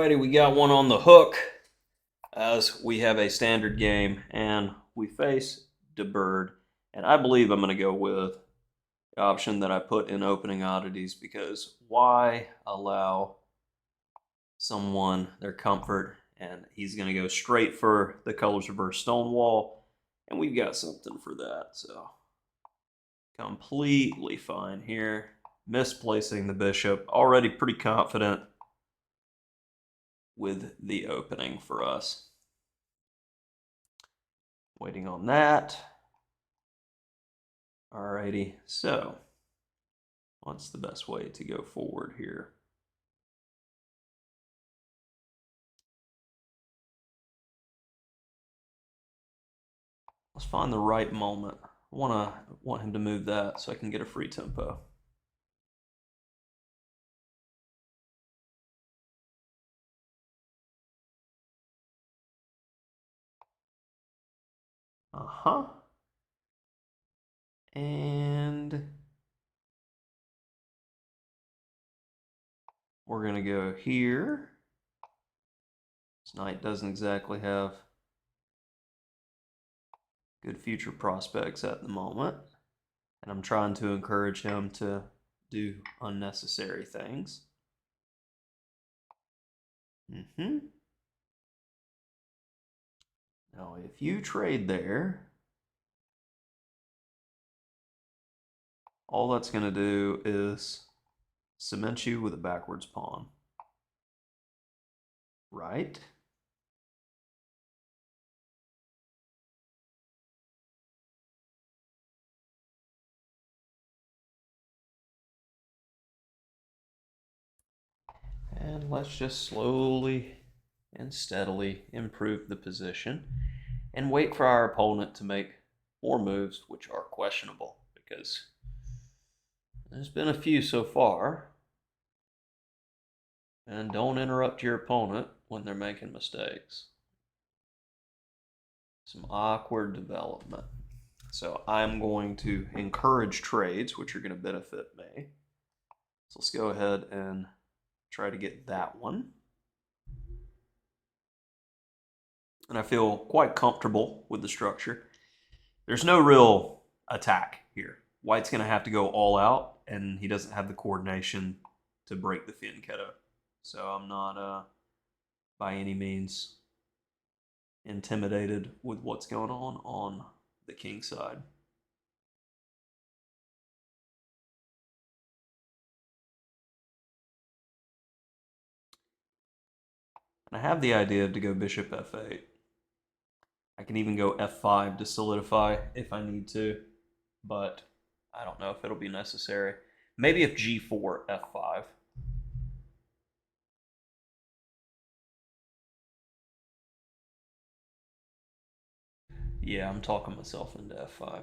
Alrighty, we got one on the hook as we have a standard game and we face the bird. And I believe I'm going to go with the option that I put in Opening Oddities because why allow someone their comfort? And he's going to go straight for the colors reverse Stonewall. And we've got something for that. So completely fine here. Misplacing the bishop. Already pretty confident with the opening for us. Waiting on that. Alrighty, so what's the best way to go forward here? Let's find the right moment. I want him to move that so I can get a free tempo. And we're going to go here. This knight doesn't exactly have good future prospects at the moment. And I'm trying to encourage him to do unnecessary things. Now, if you trade there, all that's going to do is cement you with a backwards pawn. Right? And let's just slowly and steadily improve the position and wait for our opponent to make more moves, which are questionable because there's been a few so far. And don't interrupt your opponent when they're making mistakes. Some awkward development. So I'm going to encourage trades, which are going to benefit me. So let's go ahead and try to get that one. And I feel quite comfortable with the structure. There's no real attack here. White's going to have to go all out, and he doesn't have the coordination to break the fianchetto. So I'm not by any means intimidated with what's going on the king side. And I have the idea to go bishop f8. I can even go f5 to solidify if I need to, but I don't know if it'll be necessary. Maybe if g4, f5. Yeah, I'm talking myself into f5.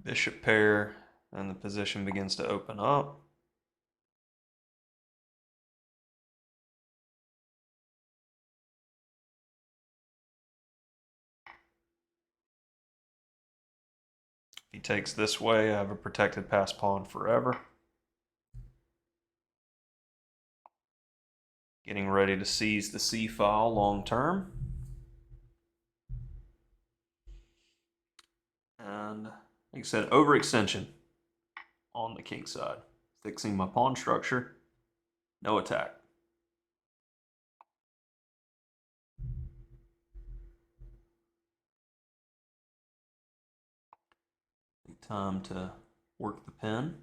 Bishop pair, and the position begins to open up. If he takes this way, I have a protected pass pawn forever. Getting ready to seize the c file long term. And like I said, overextension on the king side. Fixing my pawn structure. No attack. Take time to work the pin.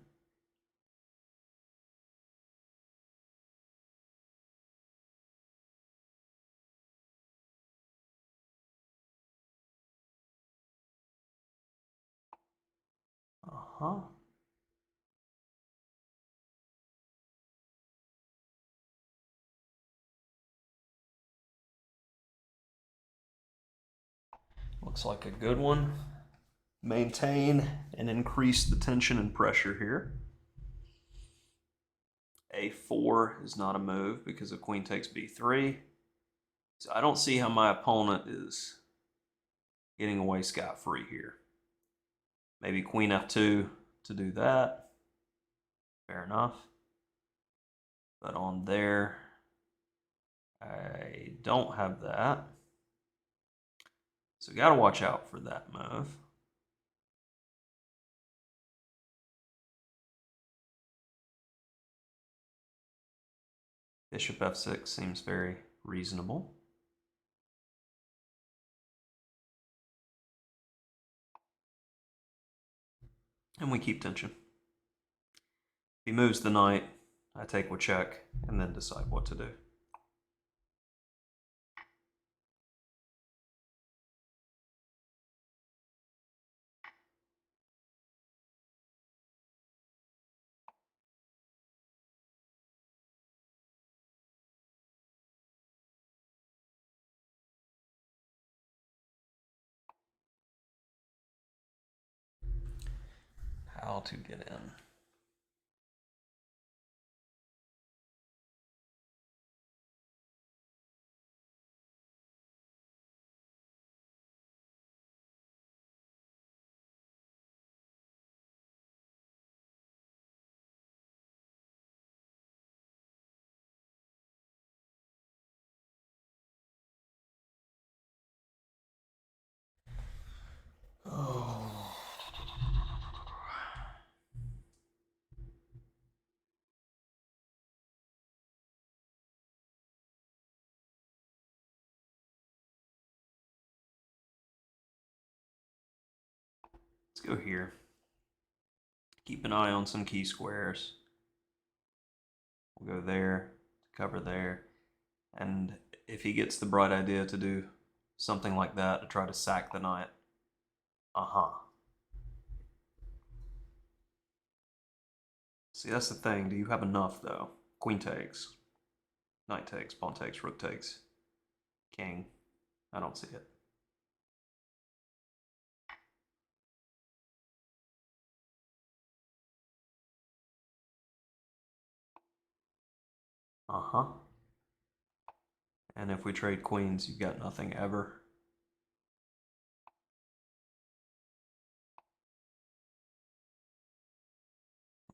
Looks like a good one. maintain and increase the tension and pressure here. A4 is not a move because the queen takes b3. So I don't see how my opponent is getting away scot-free here. Maybe queen f2 to do that. Fair enough. But on there, I don't have that. So got to watch out for that move. Bishop f6 seems very reasonable. And we keep tension. If he moves the knight, I take with check and then decide what to do. How to get in. Oh. Let's go here. Keep an eye on some key squares. We'll go there, cover there. And if he gets the bright idea to do something like that to try to sack the knight, See, that's the thing. Do you have enough, though? Queen takes, knight takes, pawn takes, rook takes, king. I don't see it. And if we trade queens, you've got nothing ever.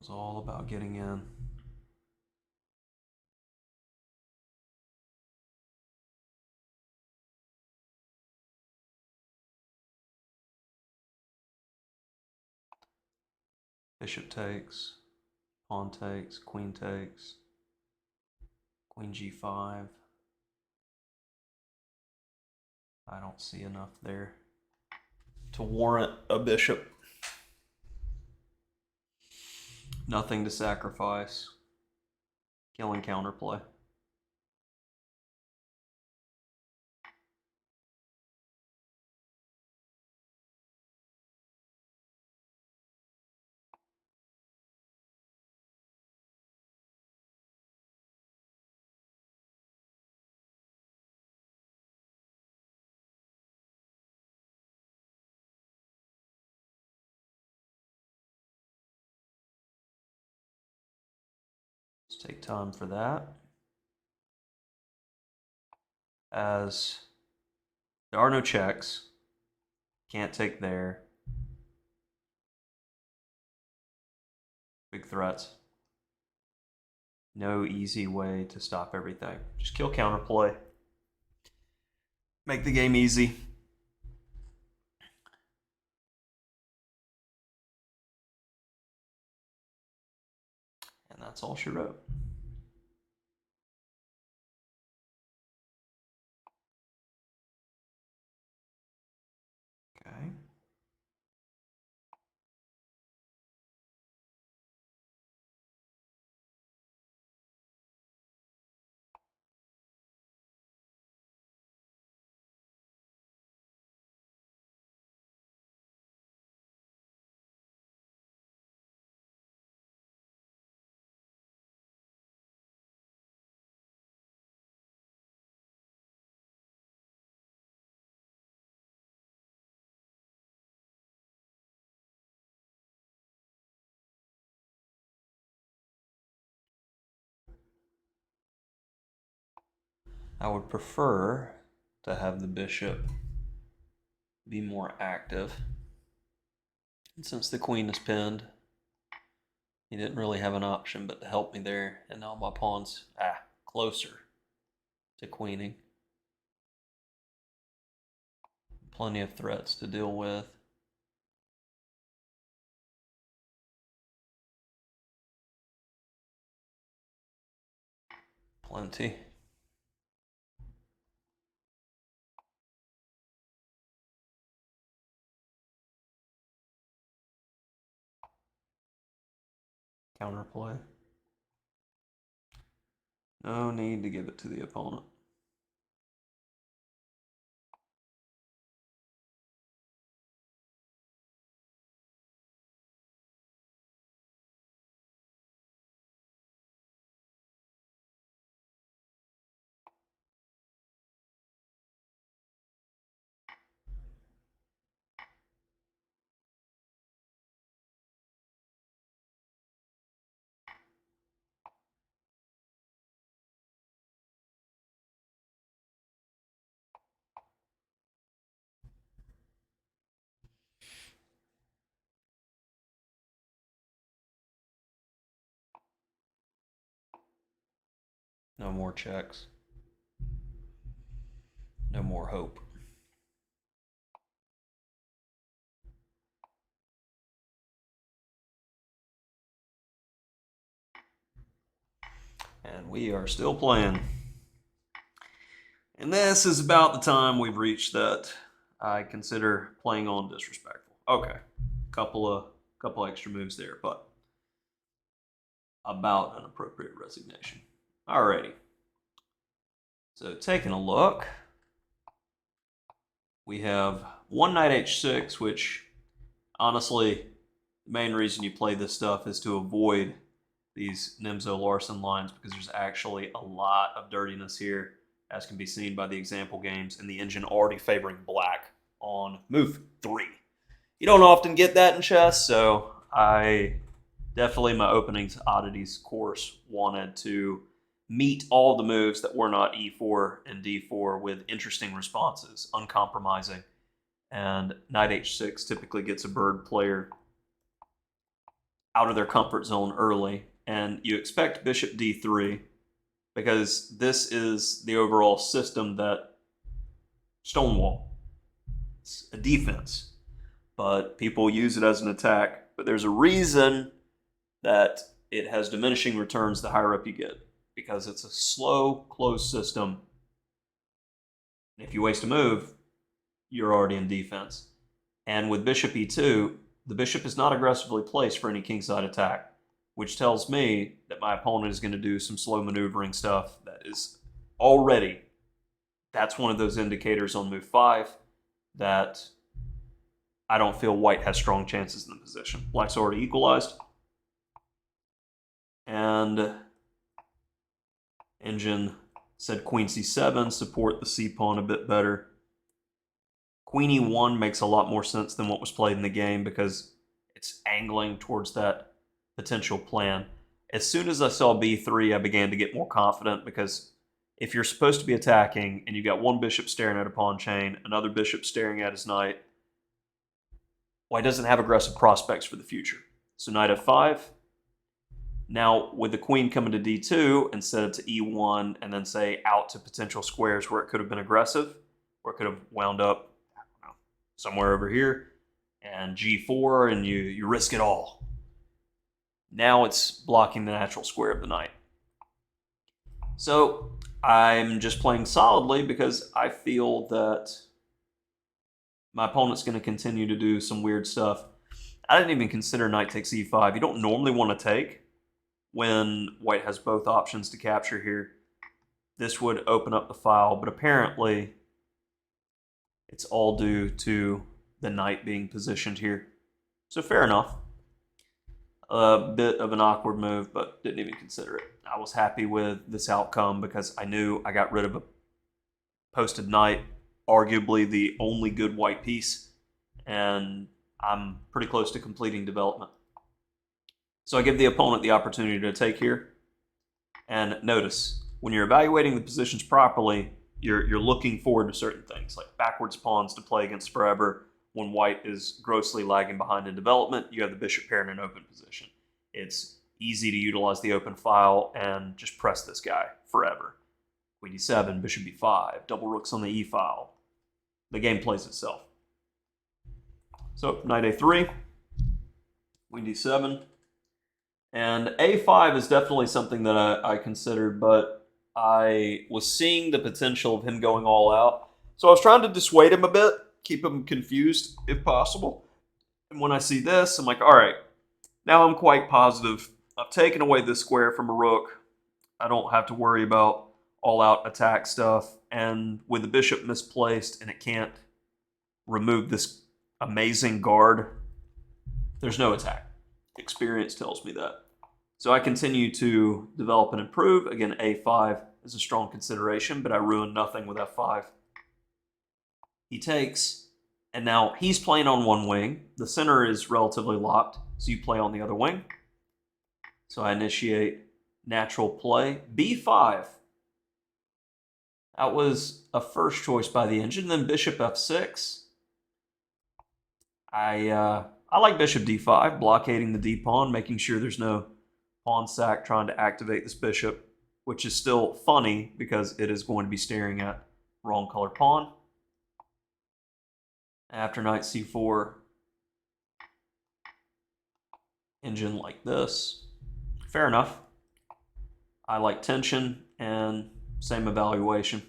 It's all about getting in. Bishop takes, pawn takes, queen takes, queen g5. I don't see enough there to warrant a bishop. Nothing to sacrifice. Killing counterplay. Let's take time for that. As there are no checks, can't take there. Big threats. No easy way to stop everything. Just kill counterplay. Make the game easy. And that's all she wrote. Okay. I would prefer to have the bishop be more active. And since the queen is pinned, he didn't really have an option but to help me there. And now my pawn's closer to queening. Plenty of threats to deal with. Plenty. Counterplay. No need to give it to the opponent. No more checks. No more hope. And we are still playing. And this is about the time we've reached that I consider playing on disrespectful. Okay, couple extra moves there, but about an appropriate resignation. Alrighty. So taking a look, we have one knight h6, which honestly, the main reason you play this stuff is to avoid these Nimzo-Larsen lines because there's actually a lot of dirtiness here, as can be seen by the example games and the engine already favoring black on move 3. You don't often get that in chess, so I definitely, my Opening Oddities course, wanted to meet all the moves that were not e4 and d4 with interesting responses, uncompromising. And knight h6 typically gets a bird player out of their comfort zone early, and you expect bishop d3 because this is the overall system that stonewall. It's a defense, but people use it as an attack. But there's a reason that it has diminishing returns the higher up you get, because it's a slow, closed system. If you waste a move, you're already in defense. And with bishop e2, the bishop is not aggressively placed for any kingside attack, which tells me that my opponent is going to do some slow maneuvering stuff that is already, that's one of those indicators on move 5 that I don't feel white has strong chances in the position. Black's already equalized. And engine said queen c7, support the c-pawn a bit better. Queen e1 makes a lot more sense than what was played in the game because it's angling towards that potential plan. As soon as I saw b3, I began to get more confident because if you're supposed to be attacking and you've got one bishop staring at a pawn chain, another bishop staring at his knight, white doesn't have aggressive prospects for the future. So knight f5. Now, with the queen coming to d2 instead of to e1 and then say out to potential squares where it could have been aggressive, or it could have wound up somewhere over here, and g4, and you risk it all. Now it's blocking the natural square of the knight. So I'm just playing solidly because I feel that my opponent's going to continue to do some weird stuff. I didn't even consider knight takes e5. You don't normally want to take when white has both options to capture here. This would open up the file, but apparently it's all due to the knight being positioned here. So fair enough. A bit of an awkward move, but didn't even consider it. I was happy with this outcome because I knew I got rid of a posted knight, arguably the only good white piece, and I'm pretty close to completing development. So I give the opponent the opportunity to take here, and notice, when you're evaluating the positions properly, you're looking forward to certain things, like backwards pawns to play against forever. When white is grossly lagging behind in development, you have the bishop pair in an open position. It's easy to utilize the open file and just press this guy forever. Queen d7, bishop b5, double rooks on the e file. The game plays itself. So knight a3, queen d7, and a5 is definitely something that I considered, but I was seeing the potential of him going all out. So I was trying to dissuade him a bit, keep him confused if possible. And when I see this, I'm like, all right, now I'm quite positive. I've taken away this square from a rook. I don't have to worry about all-out attack stuff. And with the bishop misplaced and it can't remove this amazing guard, there's no attack. Experience tells me that. So I continue to develop and improve. Again, a5 is a strong consideration, but I ruin nothing with f5. He takes, and now he's playing on one wing. The center is relatively locked, so you play on the other wing. So I initiate natural play. b5. That was a first choice by the engine. Then bishop f6. I like bishop d5, blockading the d-pawn, making sure there's no pawn sack trying to activate this bishop, which is still funny because it is going to be staring at wrong color pawn. After knight c4, engine like this. Fair enough. I like tension and same evaluation.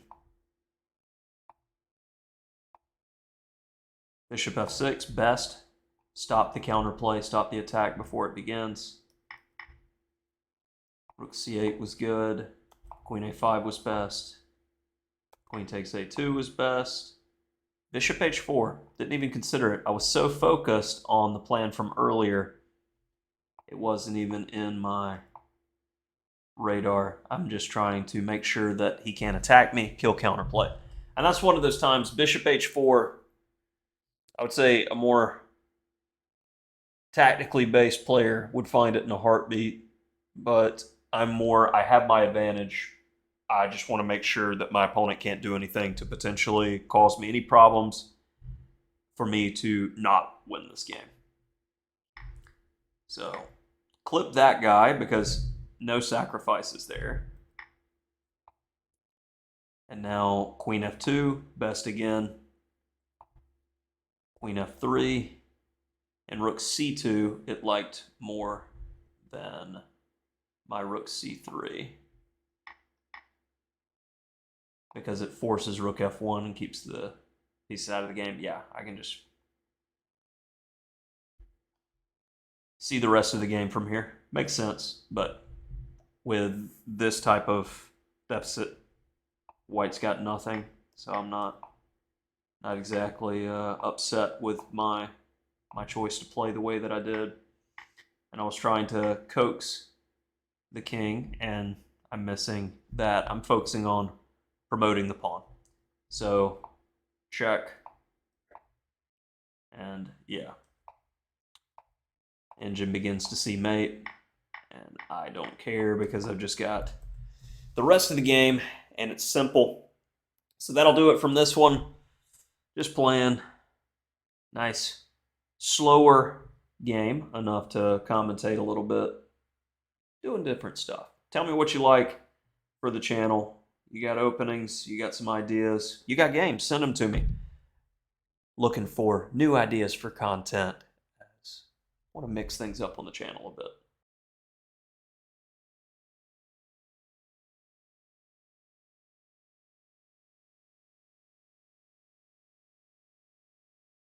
Bishop f6, best. Stop the counterplay, stop the attack before it begins. Rook c8 was good. Queen a5 was best. Queen takes a2 was best. Bishop h4, didn't even consider it. I was so focused on the plan from earlier, it wasn't even in my radar. I'm just trying to make sure that he can't attack me, kill counterplay. And that's one of those times, bishop h4, I would say a more tactically based player would find it in a heartbeat, but I have my advantage. I just want to make sure that my opponent can't do anything to potentially cause me any problems for me to not win this game. So clip that guy because no sacrifices there. And now queen f2, best again. Queen f3, and rook c2, it liked more than my rook c3 because it forces rook f1 and keeps the pieces out of the game. Yeah, I can just see the rest of the game from here. Makes sense, but with this type of deficit, white's got nothing, so I'm not exactly upset with my choice to play the way that I did. And I was trying to coax the king, and I'm missing that. I'm focusing on promoting the pawn. So check, and yeah. Engine begins to see mate, and I don't care because I've just got the rest of the game, and it's simple. So that'll do it from this one. Just playing nice, slower game, enough to commentate a little bit, doing different stuff. Tell me what you like for the channel. You got openings, you got some ideas, you got games, send them to me. Looking for new ideas for content. I want to mix things up on the channel a bit.